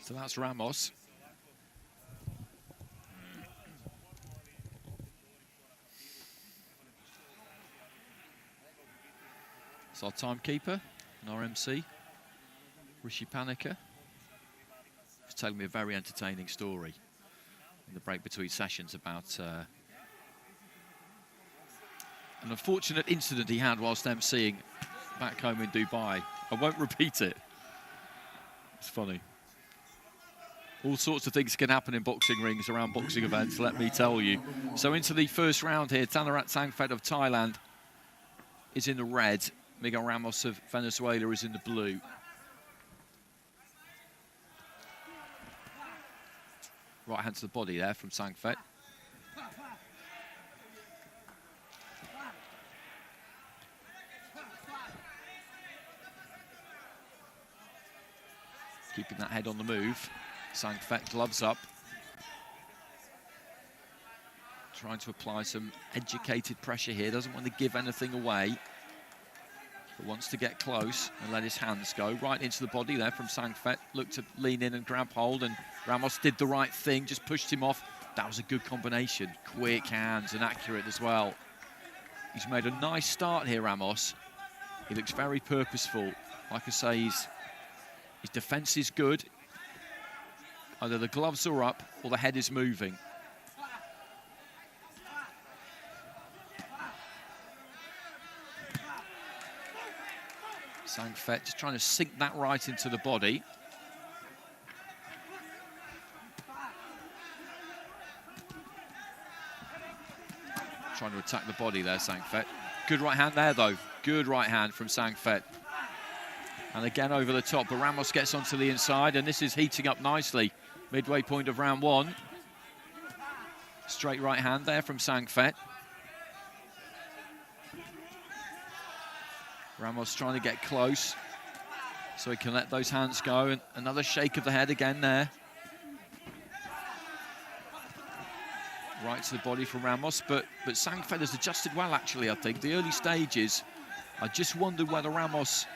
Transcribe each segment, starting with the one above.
So that's Ramos. It's our timekeeper, an RMC, Rishi Panika. He's telling me a very entertaining story in the break between sessions about an unfortunate incident he had whilst emceeing back home in Dubai. I won't repeat it. It's funny. All sorts of things can happen in boxing rings around boxing events, let me tell you. So into the first round here, Tanarat Saengphet of Thailand is in the red. Miguel Ramos of Venezuela is in the blue. Right hand to the body there from Saengphet. Keeping that head on the move. Saengphet, gloves up. Trying to apply some educated pressure here. Doesn't want to give anything away, but wants to get close and let his hands go. Right into the body there from Saengphet. Looked to lean in and grab hold, and Ramos did the right thing, just pushed him off. That was a good combination. Quick hands and accurate as well. He's made a nice start here, Ramos. He looks very purposeful. Like I say, his defence is good. Either the gloves are up or the head is moving. Saengphet just trying to sink that right into the body. Trying to attack the body there, Saengphet. Good right hand there, though. Good right hand from Saengphet. And again over the top, but Ramos gets onto the inside, and this is heating up nicely. Midway point of round one. Straight right hand there from Saengphet. Ramos trying to get close so he can let those hands go. And another shake of the head again there. Right to the body from Ramos, but Saengphet has adjusted well, actually, I think. The early stages, I just wondered whether Ramos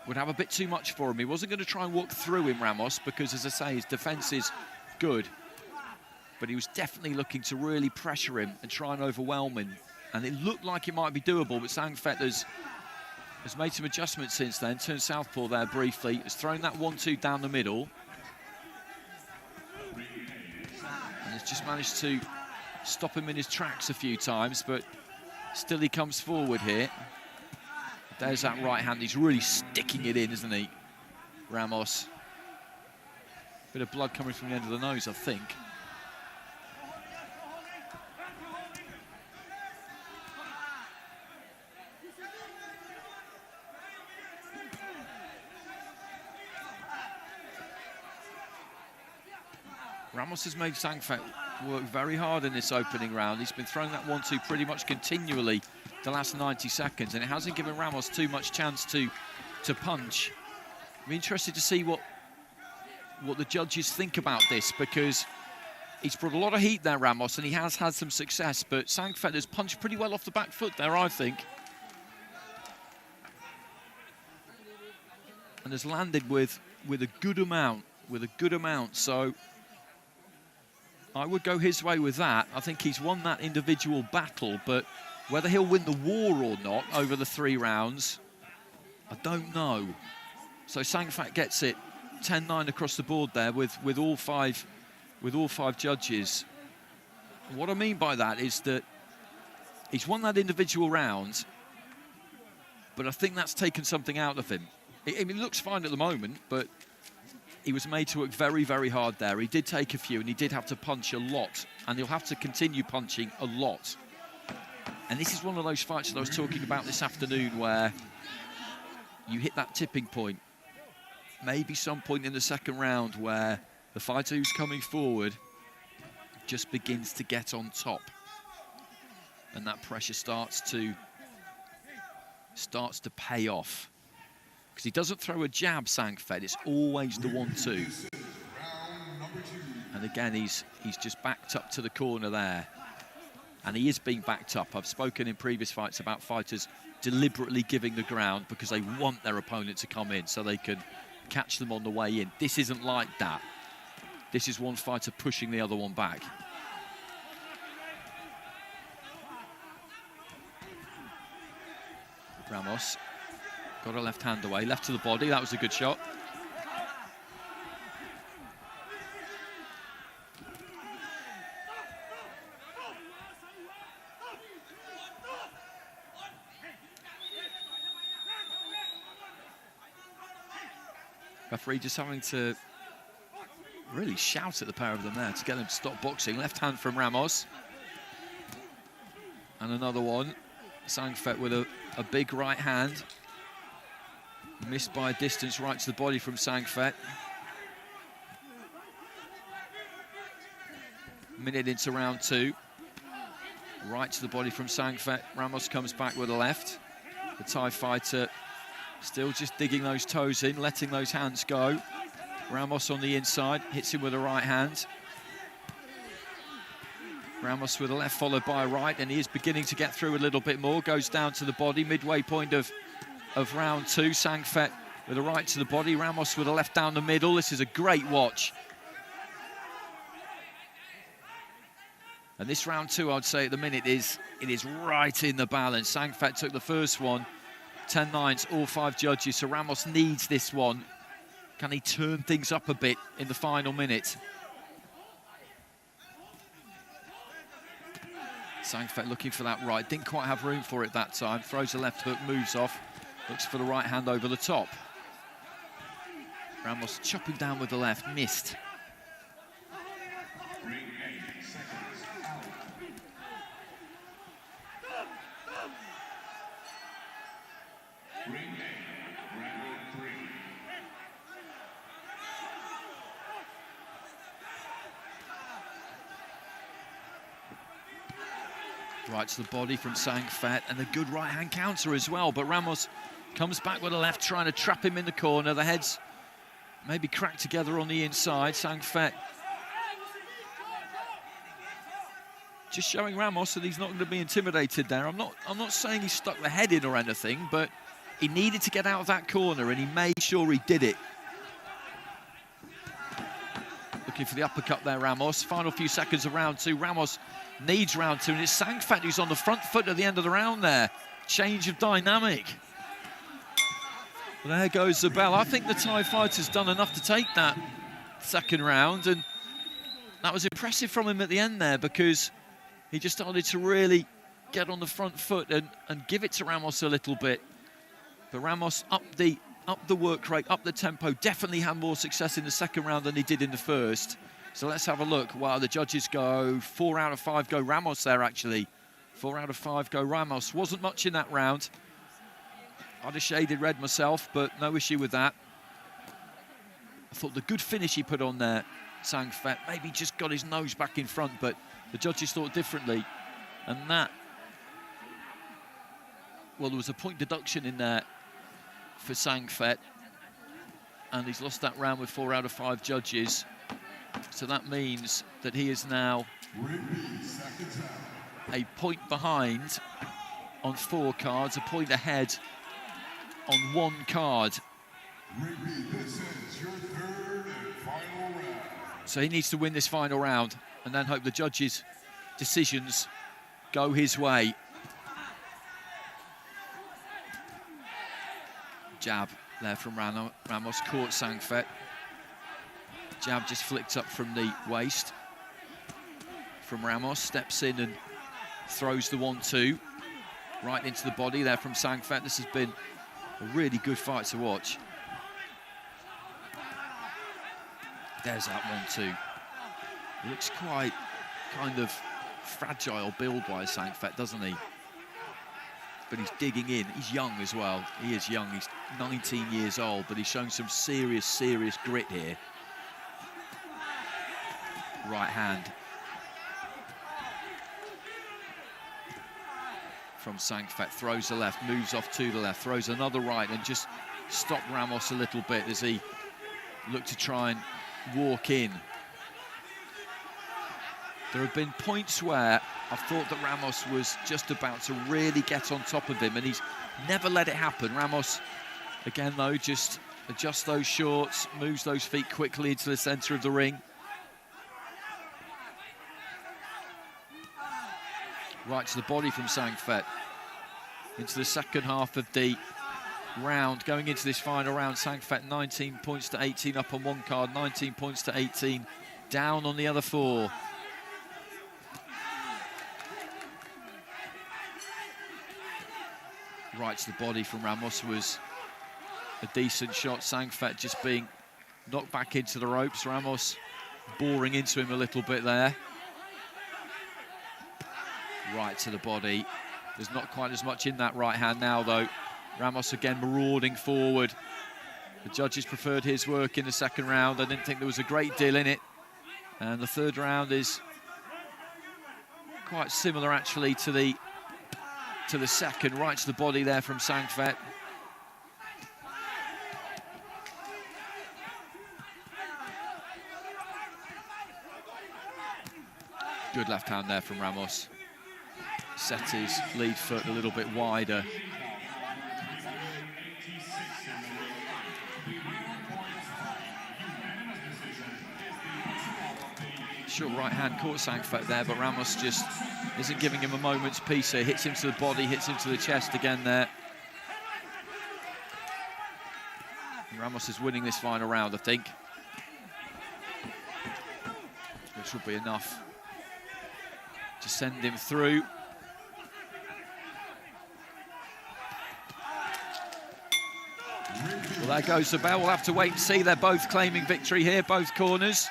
would have a bit too much for him. He wasn't going to try and walk through him, Ramos, because, as I say, his defence is good. But he was definitely looking to really pressure him and try and overwhelm him. And it looked like it might be doable, but Saengphet has made some adjustments since then. Turned southpaw there briefly. Has thrown that 1-2 down the middle. And has just managed to stop him in his tracks a few times, but still he comes forward here. There's that right hand. He's really sticking it in, isn't he, Ramos? Bit of blood coming from the end of the nose, I think. Ramos has made Saengphet work very hard in this opening round. He's been throwing that 1-2 pretty much continually the last 90 seconds, and it hasn't given Ramos too much chance to punch. I'm interested to see what the judges think about this, because he's brought a lot of heat there, Ramos, and he has had some success, but Saengphet has punched pretty well off the back foot there, I think. And has landed with a good amount, so I would go his way with that. I think he's won that individual battle, but whether he'll win the war or not over the 3 rounds, I don't know. So Saengphet gets it 10-9 across the board there with all five judges. What I mean by that is that he's won that individual round, but I think that's taken something out of him. I mean, it looks fine at the moment, but he was made to work very, very hard there. He did take a few, and he did have to punch a lot, and he'll have to continue punching a lot. And this is one of those fights that I was talking about this afternoon, where you hit that tipping point. Maybe some point in the second round where the fighter who's coming forward just begins to get on top, and that pressure starts to pay off. Because he doesn't throw a jab, Saengphet. It's always the 1-2. And again, he's just backed up to the corner there. And he is being backed up. I've spoken in previous fights about fighters deliberately giving the ground because they want their opponent to come in so they can catch them on the way in. This isn't like that. This is one fighter pushing the other one back. Ramos got a left hand away, left to the body. That was a good shot. Referee just having to really shout at the pair of them there to get them to stop boxing. Left hand from Ramos. And another one. Saengphet with a big right hand. Missed by a distance right to the body from Saengphet. Minute into round 2. Right to the body from Saengphet. Ramos comes back with a left. The Thai fighter still just digging those toes in, letting those hands go. Ramos on the inside, hits him with a right hand. Ramos with a left followed by a right, and he is beginning to get through a little bit more. Goes down to the body, midway point of round 2. Saengphet with a right to the body. Ramos with a left down the middle. This is a great watch. And this round 2, I'd say at the minute, it is right in the balance. Saengphet took the first one. 10-9, all 5 judges, so Ramos needs this one. Can he turn things up a bit in the final minute? Saengphet looking for that right, didn't quite have room for it that time. Throws a left hook, moves off, looks for the right hand over the top. Ramos chopping down with the left, missed. Right to the body from Saengphet, and a good right-hand counter as well. But Ramos comes back with a left, trying to trap him in the corner. The heads maybe cracked together on the inside. Saengphet just showing Ramos that he's not going to be intimidated there. I'm not saying he stuck the head in or anything, but he needed to get out of that corner, and he made sure he did it. Looking for the uppercut there, Ramos. Final few seconds of round 2. Ramos needs round 2, and it's Saengphet who's on the front foot at the end of the round there. Change of dynamic. Well, there goes the bell. I think the Thai fighter's done enough to take that second round, and that was impressive from him at the end there, because he just started to really get on the front foot and give it to Ramos a little bit. But Ramos up the work rate, up the tempo, definitely had more success in the second round than he did in the first. So let's have a look. Wow, the judges go 4 out of 5 go Ramos there, actually. 4 out of 5 go Ramos. Wasn't much in that round. I'd have shaded red myself, but no issue with that. I thought the good finish he put on there, Saengphet, maybe just got his nose back in front, but the judges thought differently. And that, well, there was a point deduction in there for Saengphet, and he's lost that round with 4 out of 5 judges. So that means that he is now a point behind on 4 cards, a point ahead on 1 card. So he needs to win this final round and then hope the judges' decisions go his way. Jab there from Ramos, caught Saengphet. Jab just flicked up from the waist from Ramos, steps in and throws the 1-2 right into the body there from Saengphet. This has been a really good fight to watch. There's that 1-2. He looks quite kind of fragile build-wise, Saengphet, doesn't he? But he's digging in. He's young as well. He is young. He's 19 years old, but he's shown some serious grit here. Right hand from Saengphet, throws the left, moves off to the left, throws another right, and just stopped Ramos a little bit as he looked to try and walk in. There have been points where I thought that Ramos was just about to really get on top of him, and he's never let it happen. Ramos, again though, just adjusts those shorts, moves those feet quickly into the centre of the ring. Right to the body from Saengphet. Into the second half of the round. Going into this final round, Saengphet 19 points to 18 up on one card, 19 points to 18 down on the other 4. Right to the body from Ramos was a decent shot. Saengphet just being knocked back into the ropes. Ramos boring into him a little bit there. Right to the body. There's not quite as much in that right hand now, though. Ramos again marauding forward. The judges preferred his work in the second round. I didn't think there was a great deal in it. And the third round is quite similar, actually, to the second. Right to the body there from Saengphet. Good left hand there from Ramos. Set his lead foot a little bit wider. Short right hand caught Saengphet there, but Ramos just isn't giving him a moment's peace here. Hits him to the body, hits him to the chest again there. And Ramos is winning this final round, I think. Which will be enough to send him through. Well, there goes the bell. We'll have to wait and see. They're both claiming victory here, both corners.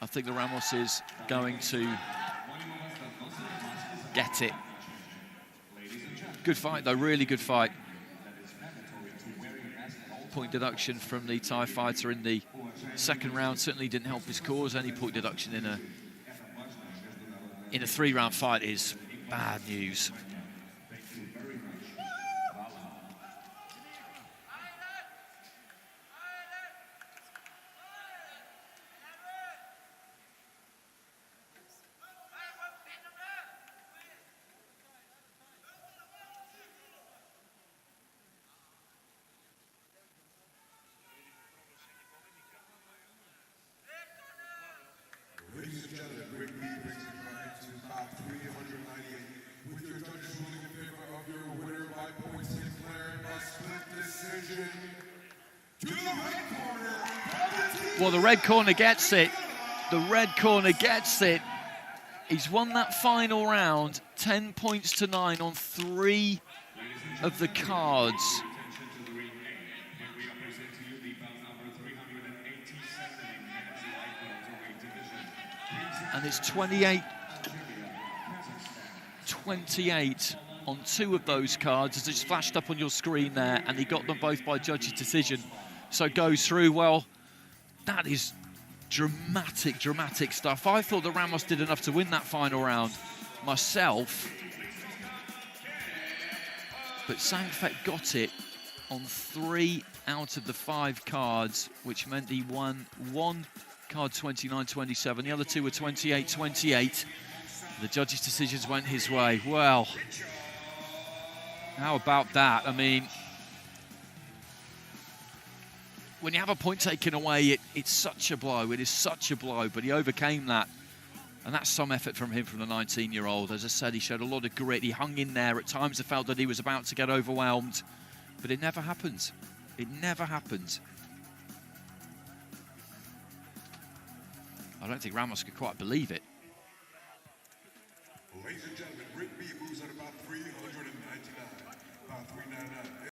I think the Ramos is going to get it. Good fight, though, really good fight. Point deduction from the Thai fighter in the second round certainly didn't help his cause. Any point deduction in a 3-round fight is bad news. Ladies and gentlemen, Rick Lee brings you back to about 398 with your judges ruling in favor of your winner by points declared by split decision. To the red corner. Well, the red corner gets it. The red corner gets it. He's won that final round, 10 points to 9 on 3 of the cards. And it's 28-28 on 2 of those cards, as it's flashed up on your screen there, and he got them both by judge's decision. So goes through. Well, that is dramatic, dramatic stuff. I thought that Ramos did enough to win that final round myself, but Saengphet got it on 3 out of the 5 cards, which meant he won one card 29-27, the other 2 were 28-28. The judges' decisions went his way. Well, how about that? I mean, when you have a point taken away, it's such a blow. It is such a blow, but he overcame that. And that's some effort from him, from the 19-year-old. As I said, he showed a lot of grit. He hung in there. At times, I felt that he was about to get overwhelmed, but it never happened. It never happened. I don't think Ramos could quite believe it. Ladies and gentlemen, Rick B moves at about 399, about 399.